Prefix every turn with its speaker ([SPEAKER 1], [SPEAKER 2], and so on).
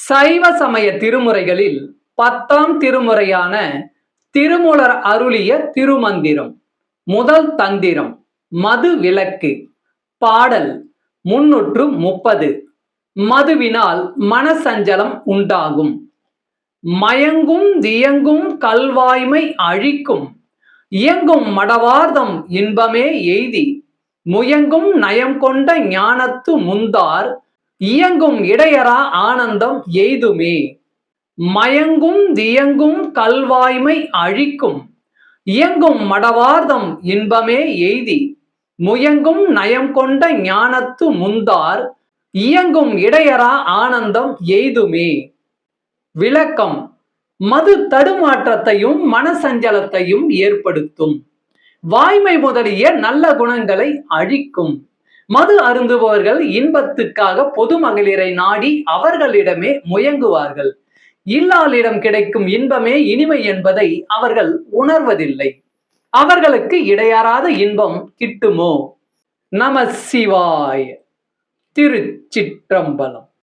[SPEAKER 1] சைவ சமய திருமுறைகளில் 10ஆம் திருமுறையான திருமூலர் அருளிய திருமந்திரம். முதல் தந்திரம் மது விலக்கு. பாடல் 330. மதுவினால் மனசஞ்சலம் உண்டாகும். மயங்கும் தியங்கும் கல்வாய்மை அழிக்கும். இயங்கும் மடவார்தம் இன்பமே எய்தி. முயங்கும் நயம் கொண்ட ஞானத்து முந்தார் இயங்கும் இடையரா ஆனந்தம் எய்துமே. மயங்கும் தியங்கும் கல்வாய்மை அழிக்கும். இயங்கும் மடவார்தம் இன்பமே எய்தி. முயங்கும் நயம் கொண்ட ஞானத்து முந்தார் இயங்கும் இடையரா ஆனந்தம் எய்துமே. விளக்கம்: மது தடுமாற்றத்தையும் மனசஞ்சலத்தையும் ஏற்படுத்தும். வாய்மை முதலிய நல்ல குணங்களை அழிக்கும். மது அருந்துபவர்கள் இன்பத்துக்காக பொது மகளிரை நாடி அவர்களிடமே முயங்குவார்கள். இல்லாளிடம் கிடைக்கும் இன்பமே இனிமை என்பதை அவர்கள் உணர்வதில்லை. அவர்களுக்கு இடையறாத இன்பம் கிட்டுமோ? நம சிவாய. திருச்சிற்றம்பலம்.